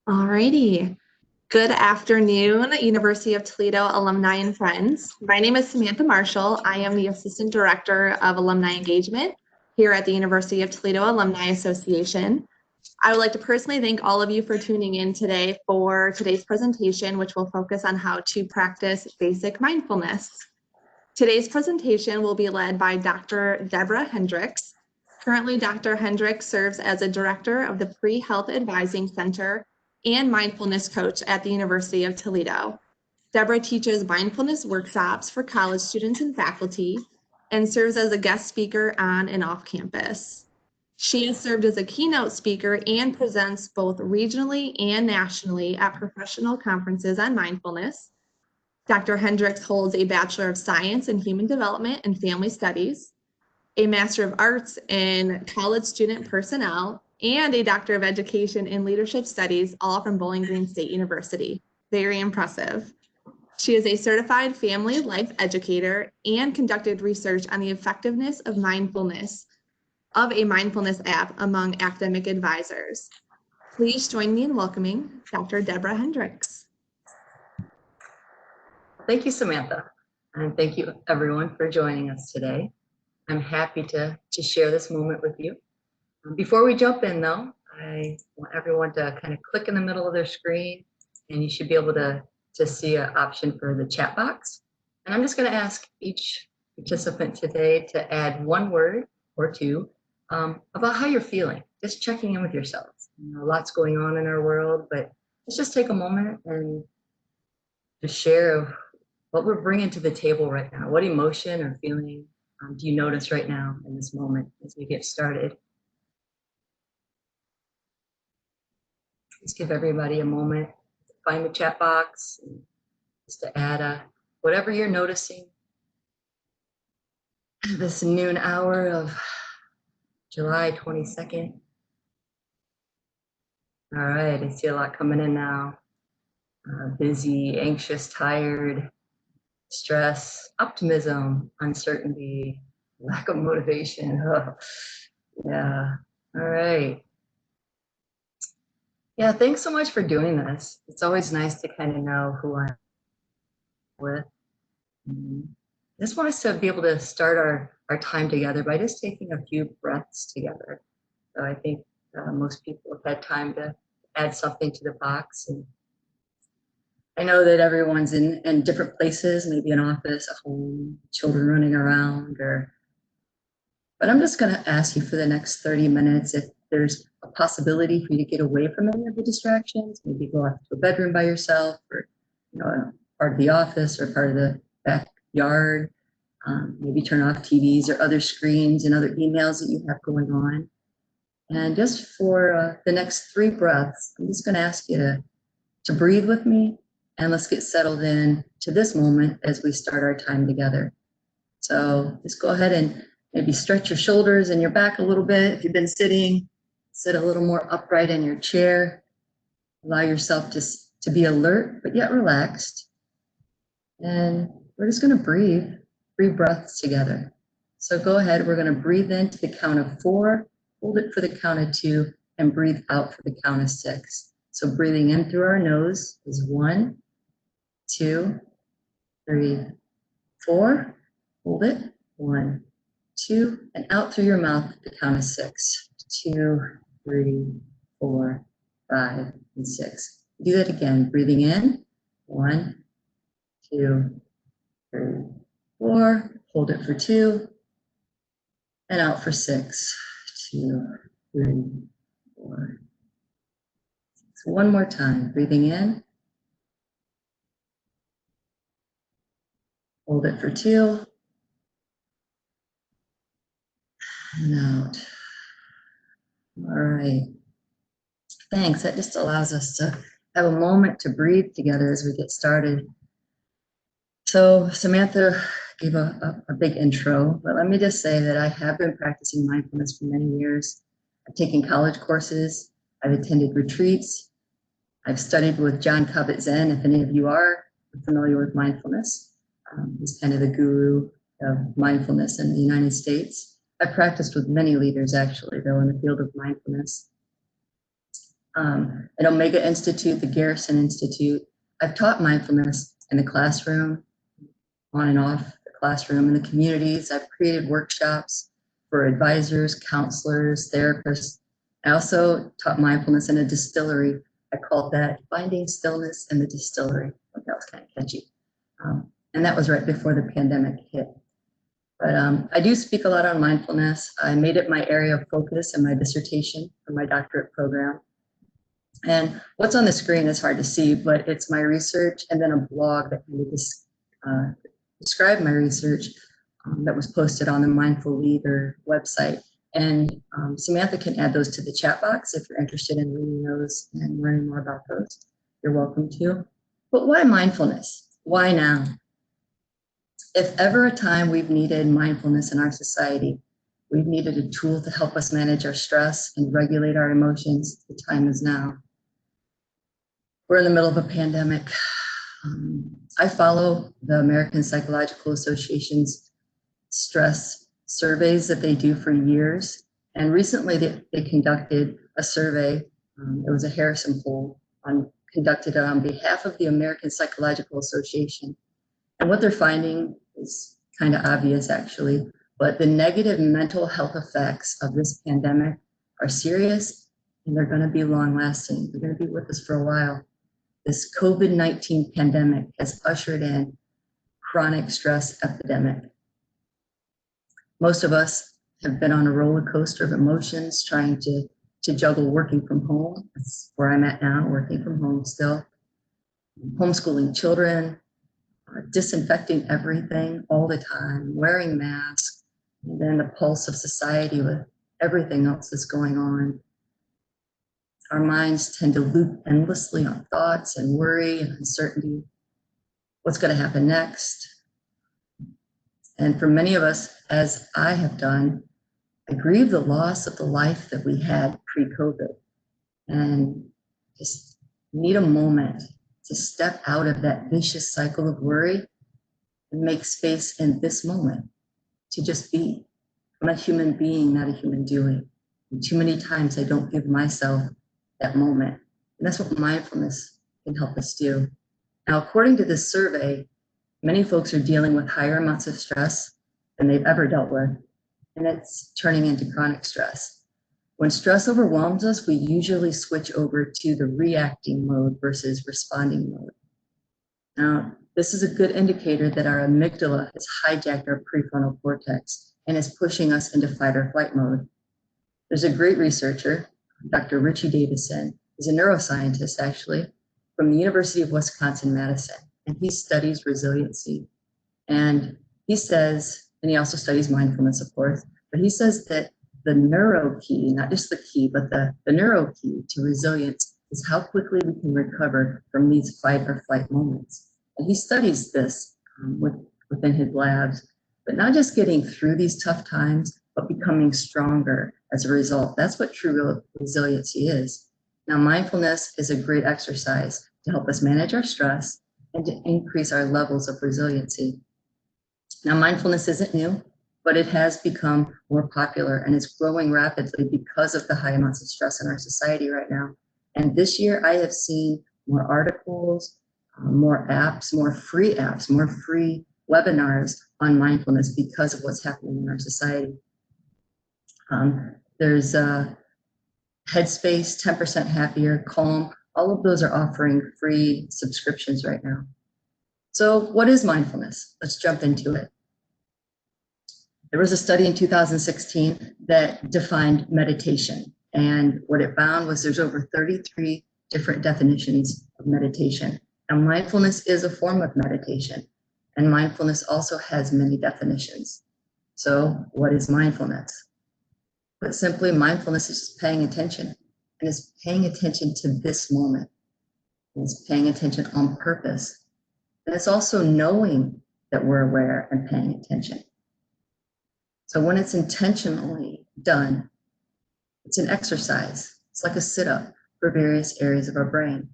Alrighty. Good afternoon, University of Toledo alumni and friends. My name is Samantha Marshall. I am the Assistant Director of Alumni Engagement here at the University of Toledo Alumni Association. I would like to personally thank all of you for tuning in today for today's presentation, which will focus on how to practice basic mindfulness. Today's presentation will be led by Dr. Deborah Hendricks. Currently, Dr. Hendricks serves as a director of the Pre-Health Advising Center and mindfulness coach at the University of Toledo. Deborah teaches mindfulness workshops for college students and faculty and serves as a guest speaker on and off campus. She has served as a keynote speaker and presents both regionally and nationally at professional conferences on mindfulness. Dr. Hendricks holds a Bachelor of Science in Human Development and Family Studies, a Master of Arts in College Student Personnel, and a Doctor of Education in Leadership Studies, all from Bowling Green State University. Very impressive. She is a certified family life educator and conducted research on the effectiveness of mindfulness, of a mindfulness app among academic advisors. Please join me in welcoming Dr. Deborah Hendricks. Thank you, Samantha, and thank you everyone for joining us today. I'm happy to share this moment with you. Before we jump in though, I want everyone to kind of click in the middle of their screen and you should be able to see an option for the chat box. And I'm just going to ask each participant today to add one word or two about how you're feeling, just checking in with yourselves. You know, lots going on in our world, but let's just take a moment and just share what we're bringing to the table right now. What emotion or feeling do you notice right now in this moment as we get started? Just give everybody a moment to find the chat box, and just to add whatever you're noticing. This noon hour of July 22nd. All right, I see a lot coming in now. Busy, anxious, tired, stress, optimism, uncertainty, lack of motivation. Oh, yeah, all right. Yeah, thanks so much for doing this. It's always nice to kind of know who I'm with. I just want us to be able to start our time together by just taking a few breaths together. So I think most people have had time to add something to the box. And I know that everyone's in different places, maybe an office, a home, children running around, but I'm just going to ask you for the next 30 minutes if there's a possibility for you to get away from any of the distractions, maybe go out to a bedroom by yourself, or part of the office or part of the backyard, maybe turn off TVs or other screens and other emails that you have going on. And just for the next 3 breaths, I'm just going to ask you to breathe with me, and let's get settled in to this moment as we start our time together. So just go ahead and maybe stretch your shoulders and your back a little bit. If you've been sitting, sit a little more upright in your chair. Allow yourself to be alert, but yet relaxed. And we're just going to breathe 3 breaths together. So go ahead. We're going to breathe in to the count of 4, hold it for the count of 2, and breathe out for the count of 6. So breathing in through our nose is 1, 2, 3, 4. Hold it. 1, 2, and out through your mouth at the count of 6. 2, 3, 4, 5, and 6. Do that again. Breathing in. 1, 2, 3, 4. Hold it for 2, and out for 6. 2, 3, 4. So one more time. Breathing in. Hold it for 2. And out. All right. Thanks. That just allows us to have a moment to breathe together as we get started. So Samantha gave a big intro, but let me just say that I have been practicing mindfulness for many years. I've taken college courses. I've attended retreats. I've studied with John Kabat-Zinn, if any of you are familiar with mindfulness. He's kind of the guru of mindfulness in the United States. I've practiced with many leaders, actually, though, in the field of mindfulness. At Omega Institute, the Garrison Institute, I've taught mindfulness in the classroom, on and off the classroom, in the communities. I've created workshops for advisors, counselors, therapists. I also taught mindfulness in a distillery. I called that Finding Stillness in the Distillery. I thought that was kind of catchy. And that was right before the pandemic hit. But I do speak a lot on mindfulness. I made it my area of focus in my dissertation for my doctorate program. And what's on the screen is hard to see, but it's my research and then a blog that kind of described my research that was posted on the Mindful Leader website. And Samantha can add those to the chat box if you're interested in reading those and learning more about those. You're welcome to. But why mindfulness? Why now? If ever a time we've needed mindfulness in our society, we've needed a tool to help us manage our stress and regulate our emotions, the time is now. We're in the middle of a pandemic. I follow the American Psychological Association's stress surveys that they do for years. And recently they conducted a survey. It was a Harrison poll conducted on behalf of the American Psychological Association. And what they're finding is kind of obvious, actually, but the negative mental health effects of this pandemic are serious and they're going to be long lasting. They're going to be with us for a while. This COVID-19 pandemic has ushered in chronic stress epidemic. Most of us have been on a roller coaster of emotions trying to juggle working from home. That's where I'm at now, working from home still. Homeschooling children, disinfecting everything all the time, wearing masks, and then the pulse of society with everything else that's going on. Our minds tend to loop endlessly on thoughts and worry and uncertainty. What's going to happen next? And for many of us, as I have done, I grieve the loss of the life that we had pre-COVID and just need a moment to step out of that vicious cycle of worry and make space in this moment to just be. I'm a human being, not a human doing. And too many times I don't give myself that moment. And that's what mindfulness can help us do. Now, according to this survey, many folks are dealing with higher amounts of stress than they've ever dealt with, and it's turning into chronic stress. When stress overwhelms us, we usually switch over to the reacting mode versus responding mode. Now, this is a good indicator that our amygdala has hijacked our prefrontal cortex and is pushing us into fight or flight mode. There's a great researcher, Dr. Richie Davison, he's a neuroscientist actually, from the University of Wisconsin-Madison, and he studies resiliency. And he says, and he also studies mindfulness, of course, but he says that the neuro key, not just the key, but the neuro key to resilience is how quickly we can recover from these fight or flight moments. And he studies this within his labs, but not just getting through these tough times, but becoming stronger as a result. That's what true resiliency is. Now, mindfulness is a great exercise to help us manage our stress and to increase our levels of resiliency. Now, mindfulness isn't new, but it has become more popular and it's growing rapidly because of the high amounts of stress in our society right now. And this year I have seen more articles, more apps, more free webinars on mindfulness because of what's happening in our society. There's Headspace, 10% Happier, Calm, all of those are offering free subscriptions right now. So what is mindfulness? Let's jump into it. There was a study in 2016 that defined meditation, and what it found was there's over 33 different definitions of meditation. Now, mindfulness is a form of meditation, and mindfulness also has many definitions. So what is mindfulness? But simply, mindfulness is just paying attention, and it's paying attention to this moment. And it's paying attention on purpose. And it's also knowing that we're aware and paying attention. So when it's intentionally done, it's an exercise. It's like a sit-up for various areas of our brain.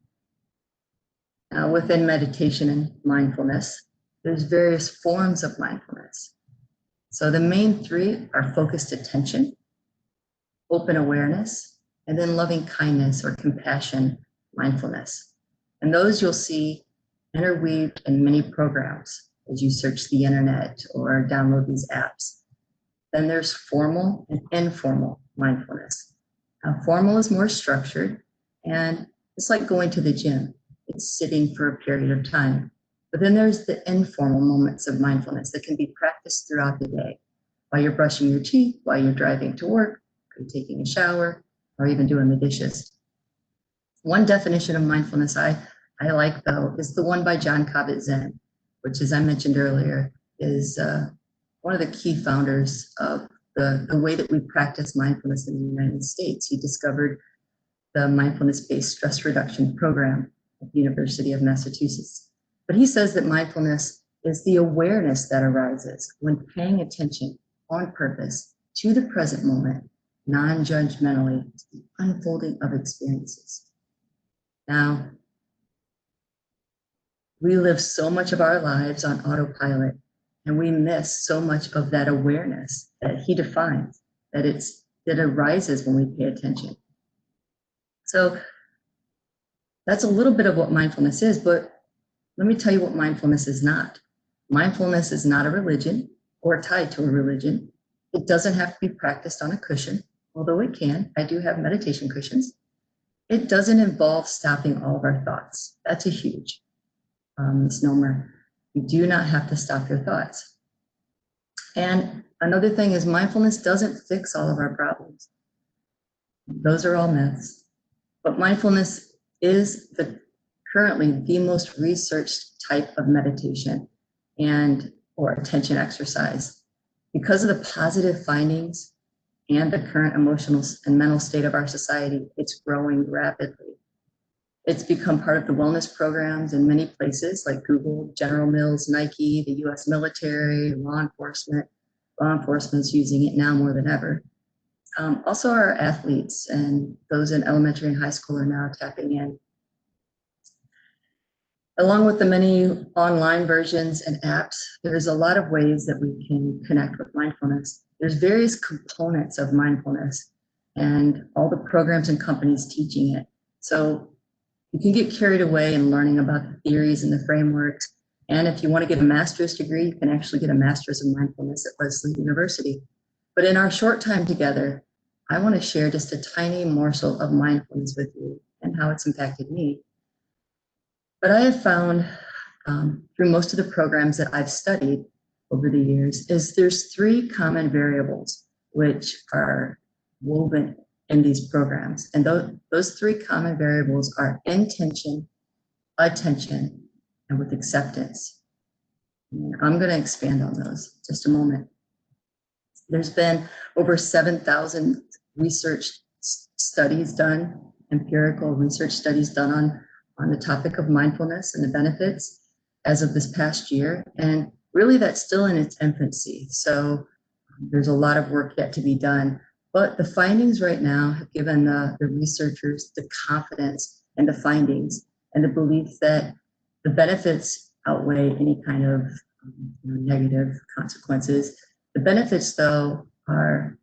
Now, within meditation and mindfulness, there's various forms of mindfulness. So the main three are focused attention, open awareness, and then loving kindness or compassion mindfulness. And those you'll see interweaved in many programs as you search the internet or download these apps. Then there's formal and informal mindfulness. Formal is more structured, and it's like going to the gym. It's sitting for a period of time. But then there's the informal moments of mindfulness that can be practiced throughout the day, while you're brushing your teeth, while you're driving to work, or taking a shower, or even doing the dishes. One definition of mindfulness I like, though, is the one by John Kabat-Zinn, which, as I mentioned earlier, is one of the key founders of the way that we practice mindfulness in the United States. He discovered the mindfulness-based stress reduction program at the University of Massachusetts. But he says that mindfulness is the awareness that arises when paying attention on purpose to the present moment, non-judgmentally, to the unfolding of experiences. Now, we live so much of our lives on autopilot, and we miss so much of that awareness that he defines, that arises when we pay attention. So that's a little bit of what mindfulness is, but let me tell you what mindfulness is not. Mindfulness is not a religion or tied to a religion. It doesn't have to be practiced on a cushion, although it can. I do have meditation cushions. It doesn't involve stopping all of our thoughts. That's a huge misnomer. You do not have to stop your thoughts. And another thing is mindfulness doesn't fix all of our problems. Those are all myths. But mindfulness is currently the most researched type of meditation or attention exercise. Because of the positive findings and the current emotional and mental state of our society, it's growing rapidly. It's become part of the wellness programs in many places like Google, General Mills, Nike, the US military, law enforcement. Law enforcement's using it now more than ever. Also our athletes and those in elementary and high school are now tapping in. Along with the many online versions and apps, there's a lot of ways that we can connect with mindfulness. There's various components of mindfulness and all the programs and companies teaching it. So you can get carried away in learning about the theories and the frameworks. And if you want to get a master's degree, you can actually get a master's in mindfulness at Lesley University. But in our short time together, I want to share just a tiny morsel of mindfulness with you and how it's impacted me. But I have found through most of the programs that I've studied over the years is there's three common variables which are woven in these programs. And those three common variables are intention, attention, and with acceptance. And I'm going to expand on those in just a moment. There's been over 7,000 research studies done, empirical research studies done on the topic of mindfulness and the benefits as of this past year. And really that's still in its infancy. So there's a lot of work yet to be done. But the findings right now have given the researchers the confidence and the findings and the belief that the benefits outweigh any kind of negative consequences. The benefits, though, are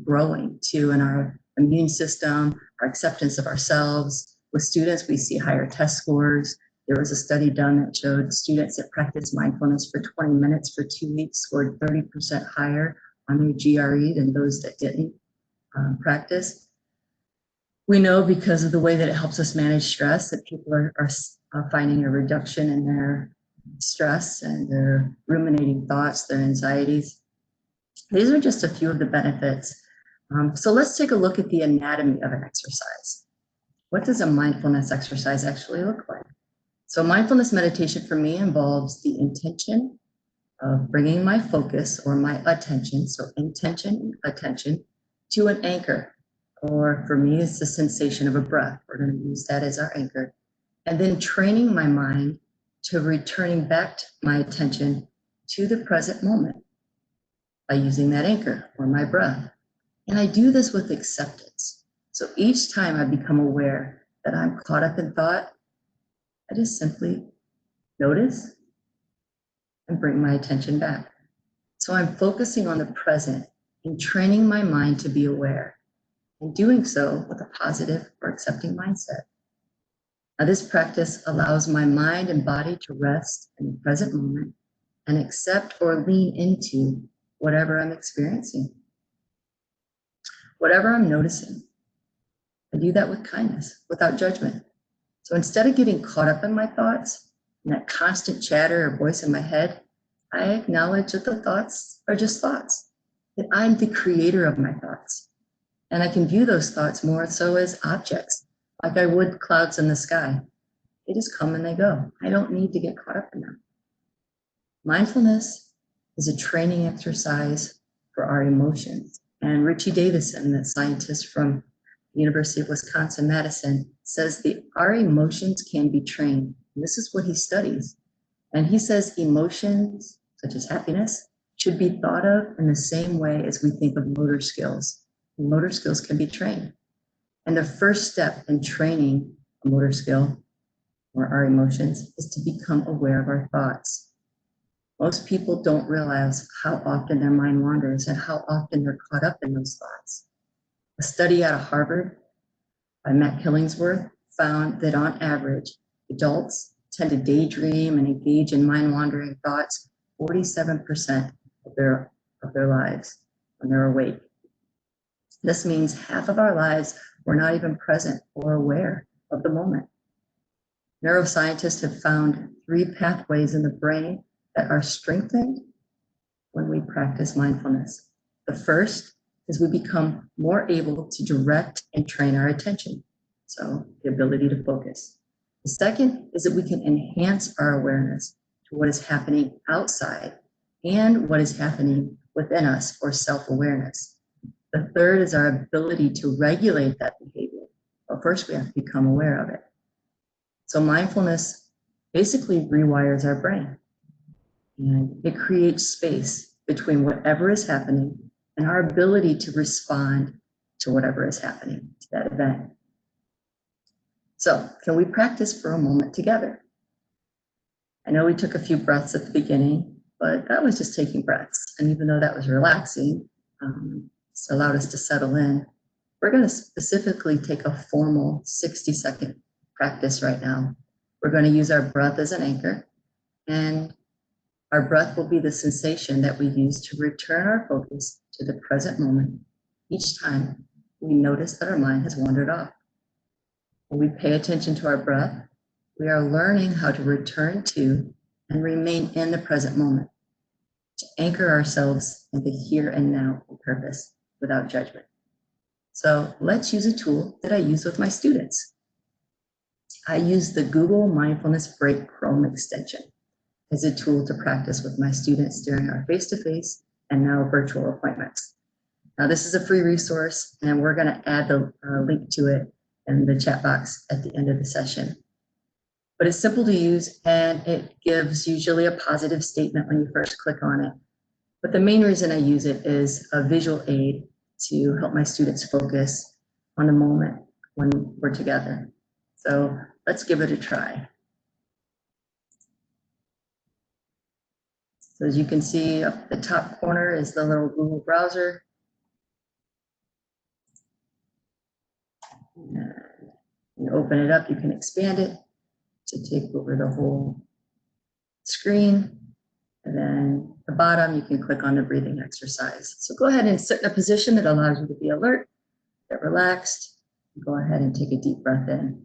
growing too in our immune system, our acceptance of ourselves. With students, we see higher test scores. There was a study done that showed students that practiced mindfulness for 20 minutes for 2 weeks scored 30% higher on their GRE than those that didn't practice. We know because of the way that it helps us manage stress that people are finding a reduction in their stress and their ruminating thoughts, their anxieties. These are just a few of the benefits. So let's take a look at the anatomy of an exercise. What does a mindfulness exercise actually look like? So mindfulness meditation for me involves the intention of bringing my focus or my attention, so intention, attention, to an anchor. Or for me, it's the sensation of a breath. We're going to use that as our anchor. And then training my mind to returning back my attention to the present moment by using that anchor or my breath. And I do this with acceptance. So each time I become aware that I'm caught up in thought, I just simply notice and bring my attention back. So I'm focusing on the present and training my mind to be aware. and doing so with a positive or accepting mindset. Now, this practice allows my mind and body to rest in the present moment and accept or lean into whatever I'm experiencing, whatever I'm noticing. I do that with kindness, without judgment. So instead of getting caught up in my thoughts and that constant chatter or voice in my head, I acknowledge that the thoughts are just thoughts, that I'm the creator of my thoughts. And I can view those thoughts more so as objects, like I would clouds in the sky. They just come and they go. I don't need to get caught up in them. Mindfulness is a training exercise for our emotions. And Richie Davison, the scientist from the University of Wisconsin-Madison, says that our emotions can be trained. And this is what he studies. And he says emotions, such as happiness, should be thought of in the same way as we think of motor skills. And motor skills can be trained. And the first step in training a motor skill or our emotions is to become aware of our thoughts. Most people don't realize how often their mind wanders and how often they're caught up in those thoughts. A study out of Harvard by Matt Killingsworth found that on average, adults tend to daydream and engage in mind-wandering thoughts 47% of their lives when they're awake. This means half of our lives we're not even present or aware of the moment. Neuroscientists have found 3 pathways in the brain that are strengthened when we practice mindfulness. The first is we become more able to direct and train our attention, so the ability to focus. The second is that we can enhance our awareness to what is happening outside and what is happening within us, or self-awareness. The third is our ability to regulate that behavior. But first, we have to become aware of it. So mindfulness basically rewires our brain, and it creates space between whatever is happening and our ability to respond to whatever is happening, to that event. So can we practice for a moment together? I know we took a few breaths at the beginning, but that was just taking breaths. And even though that was relaxing, it's allowed us to settle in. We're going to specifically take a formal 60-second practice right now. We're going to use our breath as an anchor, and our breath will be the sensation that we use to return our focus to the present moment each time we notice that our mind has wandered off. When we pay attention to our breath, we are learning how to return to and remain in the present moment, to anchor ourselves in the here and now on purpose without judgment. So let's use a tool that I use with my students. I use the Google Mindfulness Break Chrome extension as a tool to practice with my students during our face-to-face and now virtual appointments. Now, this is a free resource, and we're going to add the link to it in the chat box at the end of the session. But it's simple to use, and it gives usually a positive statement when you first click on it. But the main reason I use it is a visual aid to help my students focus on the moment when we're together. So let's give it a try. So as you can see, up the top corner is the little Google browser. And you open it up, you can expand it to take over the whole screen. And then at the bottom, you can click on the breathing exercise. So go ahead and sit in a position that allows you to be alert, get relaxed. Go ahead and take a deep breath in.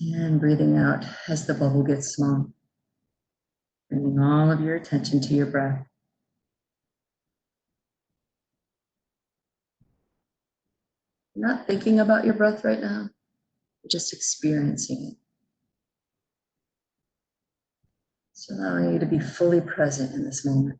And breathing out as the bubble gets small. Bringing all of your attention to your breath. You're not thinking about your breath right now, you're just experiencing it. It's allowing you to be fully present in this moment.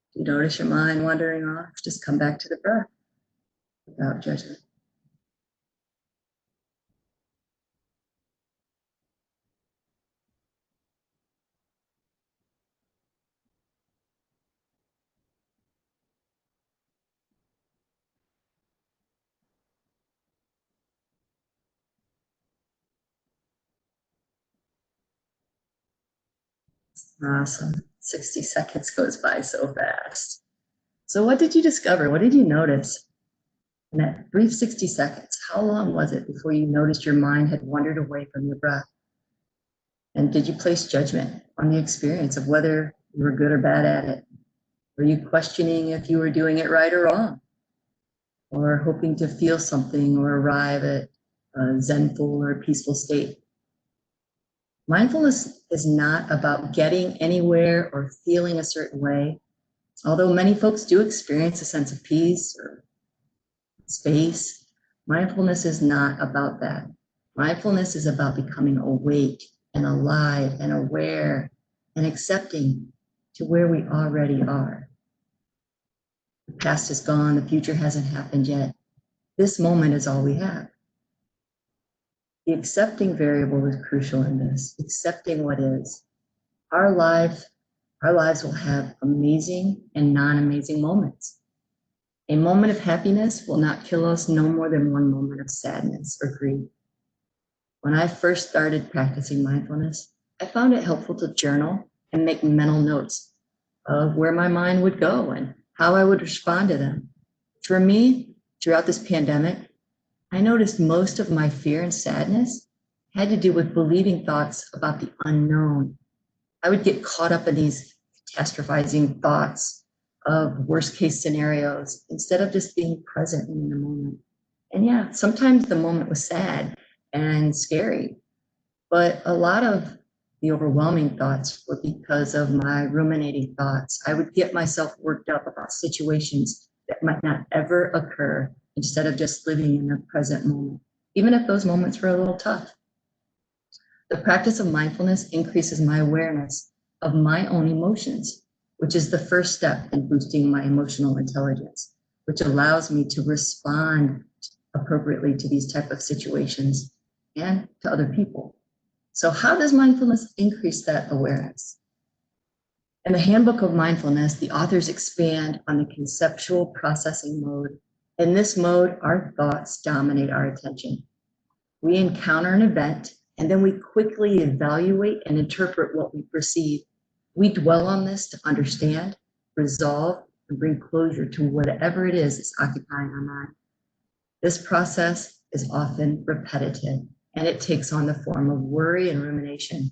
If you notice your mind wandering off, just come back to the breath without judgment. Awesome. 60 seconds goes by so fast. So what did you discover? What did you notice in that brief 60 seconds? How long was it before you noticed your mind had wandered away from your breath? And did you place judgment on the experience of whether you were good or bad at it? Were you questioning if you were doing it right or wrong? Or hoping to feel something or arrive at a zenful or peaceful state? Mindfulness is not about getting anywhere or feeling a certain way, although many folks do experience a sense of peace or space. Mindfulness is not about that. Mindfulness is about becoming awake and alive and aware and accepting to where we already are. The past is gone, the future hasn't happened yet. This moment is all we have. The accepting variable is crucial in this, accepting what is. Our lives will have amazing and non-amazing moments. A moment of happiness will not kill us no more than one moment of sadness or grief. When I first started practicing mindfulness, I found it helpful to journal and make mental notes of where my mind would go and how I would respond to them. For me, throughout this pandemic, I noticed most of my fear and sadness had to do with believing thoughts about the unknown. I would get caught up in these catastrophizing thoughts of worst case scenarios instead of just being present in the moment. And yeah, sometimes the moment was sad and scary, but a lot of the overwhelming thoughts were because of my ruminating thoughts. I would get myself worked up about situations that might not ever occur instead of just living in the present moment, even if those moments were a little tough. The practice of mindfulness increases my awareness of my own emotions, which is the first step in boosting my emotional intelligence, which allows me to respond appropriately to these type of situations and to other people. So how does mindfulness increase that awareness? In the Handbook of Mindfulness, the authors expand on the conceptual processing mode. In this mode, our thoughts dominate our attention. We encounter an event, and then we quickly evaluate and interpret what we perceive. We dwell on this to understand, resolve, and bring closure to whatever it is that's occupying our mind. This process is often repetitive, and it takes on the form of worry and rumination.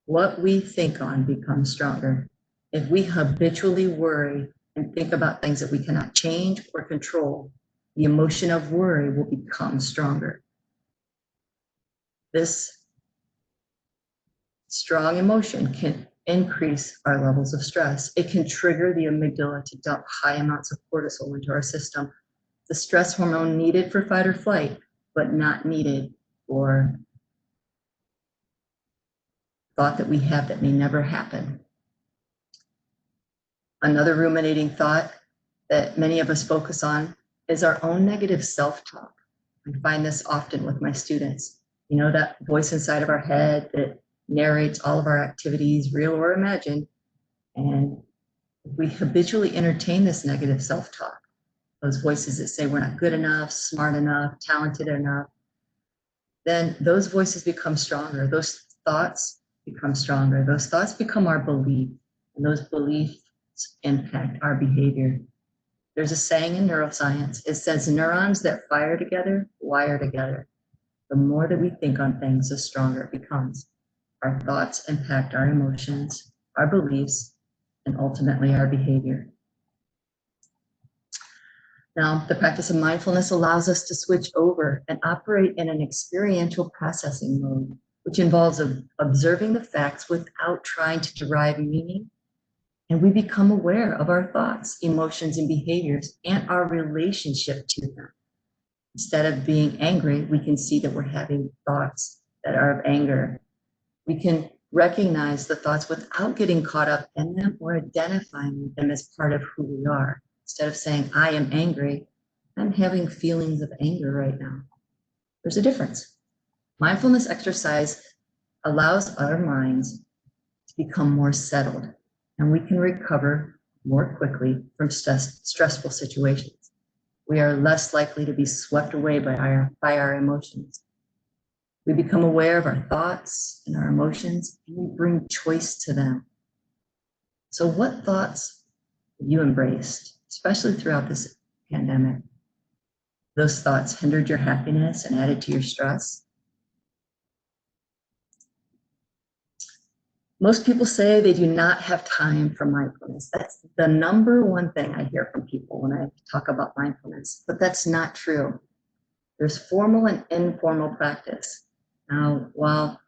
What we think on becomes stronger. If we habitually worry and think about things that we cannot change or control, the emotion of worry will become stronger. This strong emotion can increase our levels of stress. It can trigger the amygdala to dump high amounts of cortisol into our system, the stress hormone needed for fight or flight, but not needed for thought that we have that may never happen. Another ruminating thought that many of us focus on is our own negative self-talk. I find this often with my students. You know, that voice inside of our head that narrates all of our activities, real or imagined. And if we habitually entertain this negative self-talk, those voices that say we're not good enough, smart enough, talented enough, then those voices become stronger. Those thoughts become stronger. Those thoughts become our belief, and those beliefs impact our behavior. There's a saying in neuroscience. It says neurons that fire together, wire together. The more that we think on things, the stronger it becomes. Our thoughts impact our emotions, our beliefs, and ultimately our behavior. Now, the practice of mindfulness allows us to switch over and operate in an experiential processing mode, which involves observing the facts without trying to derive meaning. And we become aware of our thoughts, emotions, and behaviors and our relationship to them. Instead of being angry, we can see that we're having thoughts that are of anger. We can recognize the thoughts without getting caught up in them or identifying them as part of who we are. Instead of saying, I am angry, I'm having feelings of anger right now. There's a difference. Mindfulness exercise allows our minds to become more settled, and we can recover more quickly from stressful situations. We are less likely to be swept away by our emotions. We become aware of our thoughts and our emotions, and we bring choice to them. So what thoughts have you embraced, especially throughout this pandemic? Those thoughts hindered your happiness and added to your stress? Most people say they do not have time for mindfulness. That's the number one thing I hear from people when I talk about mindfulness, but that's not true. There's formal and informal practice. Now, while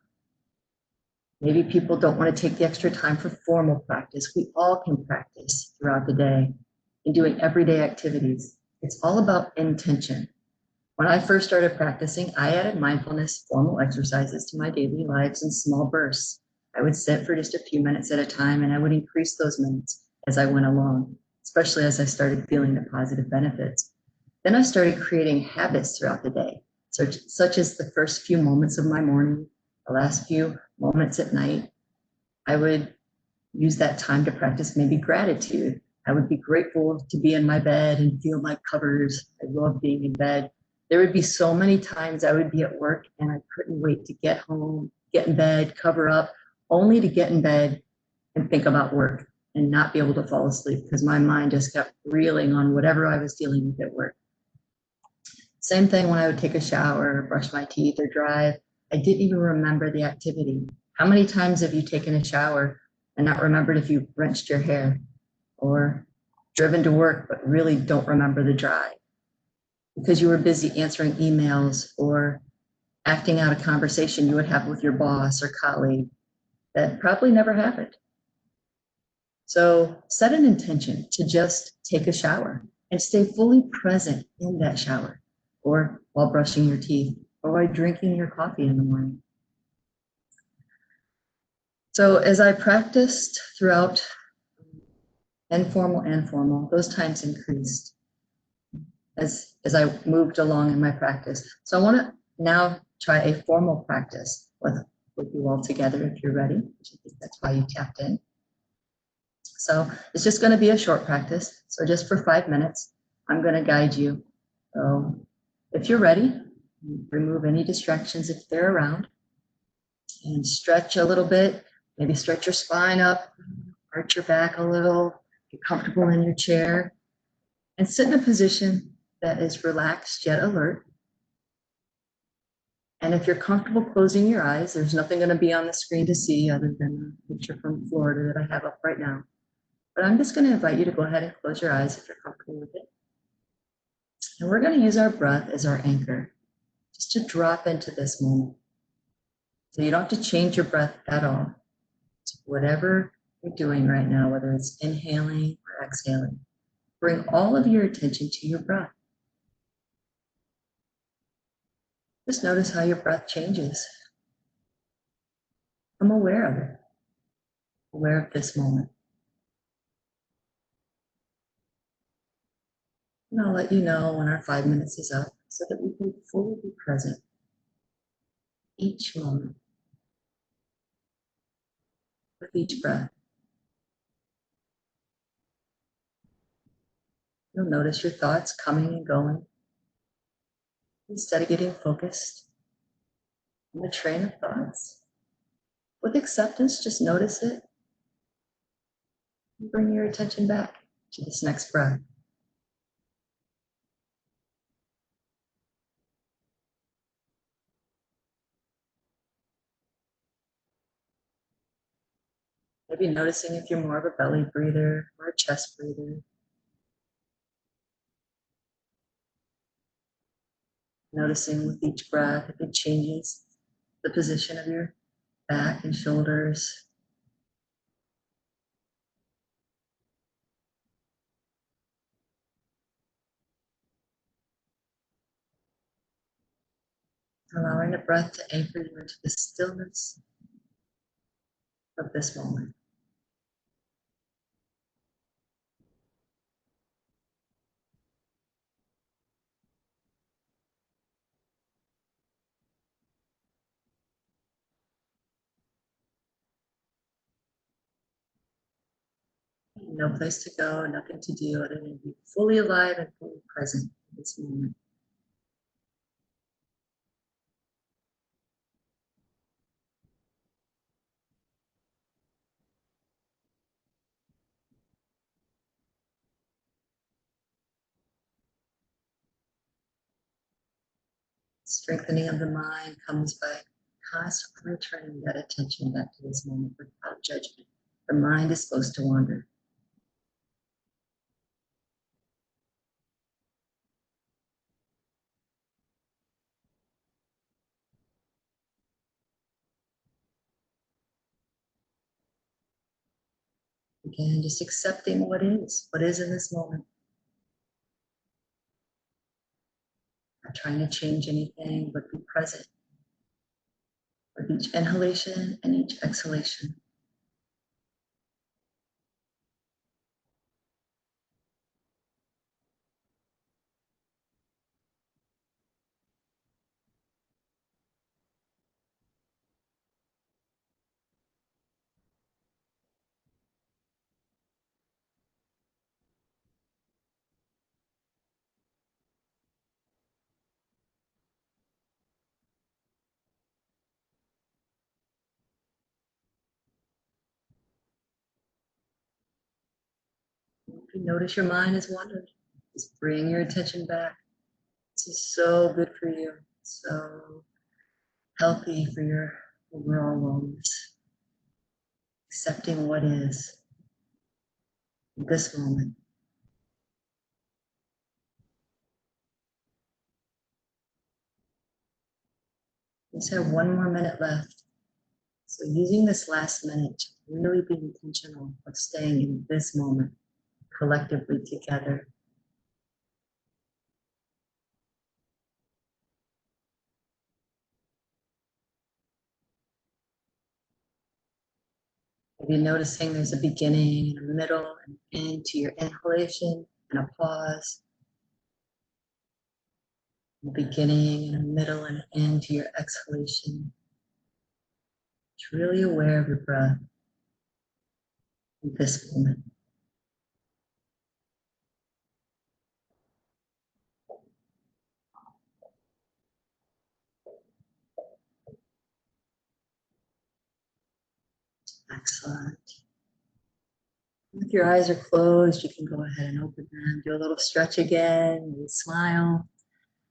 maybe people don't want to take the extra time for formal practice, we all can practice throughout the day in doing everyday activities. It's all about intention. When I first started practicing, I added mindfulness formal exercises to my daily lives in small bursts. I would sit for just a few minutes at a time, and I would increase those minutes as I went along, especially as I started feeling the positive benefits. Then I started creating habits throughout the day, such as the first few moments of my morning, the last few moments at night. I would use that time to practice maybe gratitude. I would be grateful to be in my bed and feel my covers. I love being in bed. There would be so many times I would be at work and I couldn't wait to get home, get in bed, cover up, only to get in bed and think about work and not be able to fall asleep because my mind just kept reeling on whatever I was dealing with at work. Same thing when I would take a shower, brush my teeth, or drive. I didn't even remember the activity. How many times have you taken a shower and not remembered if you rinsed your hair, or driven to work but really don't remember the drive because you were busy answering emails or acting out a conversation you would have with your boss or colleague that probably never happened? So set an intention to just take a shower and stay fully present in that shower, or while brushing your teeth, or while drinking your coffee in the morning. So as I practiced throughout informal and formal, those times increased as I moved along in my practice. So I want to now try a formal practice with you all together if you're ready, which I think that's why you tapped in. So it's just going to be a short practice. So just for 5 minutes, I'm going to guide you. So if you're ready, remove any distractions if they're around and stretch a little bit. Maybe stretch your spine up, arch your back a little, get comfortable in your chair, and sit in a position that is relaxed yet alert. And if you're comfortable closing your eyes, there's nothing going to be on the screen to see other than the picture from Florida that I have up right now. But I'm just going to invite you to go ahead and close your eyes if you're comfortable with it. And we're going to use our breath as our anchor, just to drop into this moment. So you don't have to change your breath at all. So whatever you're doing right now, whether it's inhaling or exhaling, bring all of your attention to your breath. Just notice how your breath changes. I'm aware of it, aware of this moment. And I'll let you know when our 5 minutes is up so that we can fully be present each moment with each breath. You'll notice your thoughts coming and going. Instead of getting focused on the train of thoughts, with acceptance, just notice it and bring your attention back to this next breath. Maybe noticing if you're more of a belly breather or a chest breather. Noticing with each breath if it changes the position of your back and shoulders. Allowing the breath to anchor you into the stillness of this moment. No place to go, nothing to do other than be fully alive and fully present in this moment. Strengthening of the mind comes by constantly returning that attention back to this moment without judgment. The mind is supposed to wander. Again, just accepting what is in this moment. Not trying to change anything, but be present with each inhalation and each exhalation. If you notice your mind has wandered, just bring your attention back. This is so good for you, so healthy for your overall wellness. Accepting what is in this moment. We just have one more minute left. So using this last minute to really be intentional of staying in this moment collectively together. Maybe noticing there's a beginning and a middle and end to your inhalation and a pause. A beginning and a middle and end to your exhalation. Just really aware of your breath in this moment. Excellent. If your eyes are closed, you can go ahead and open them. Do a little stretch again, and smile.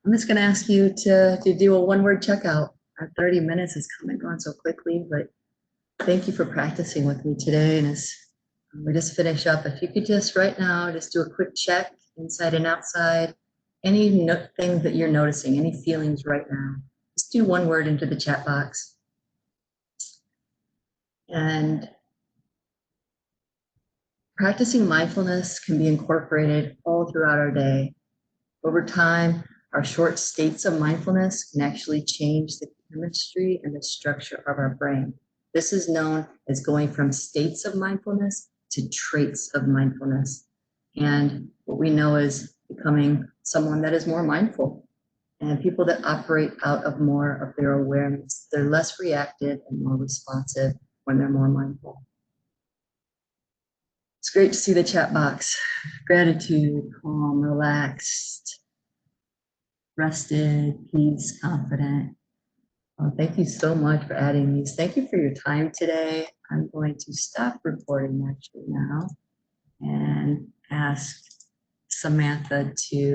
I'm just going to ask you to do a one-word checkout. Our 30 minutes has come and gone so quickly, but thank you for practicing with me today. And as we just finish up, if you could just right now, just do a quick check inside and outside. Any thing that you're noticing, any feelings right now, just do one word into the chat box. And practicing mindfulness can be incorporated all throughout our day. Over time, our short states of mindfulness can actually change the chemistry and the structure of our brain. This is known as going from states of mindfulness to traits of mindfulness. And what we know is becoming someone that is more mindful. And people that operate out of more of their awareness, they're less reactive and more responsive when they're more mindful. It's great to see the chat box. Gratitude, calm, relaxed, rested, peace, confident. Thank you so much for adding these. Thank you for your time today. I'm going to stop recording actually now and ask Samantha to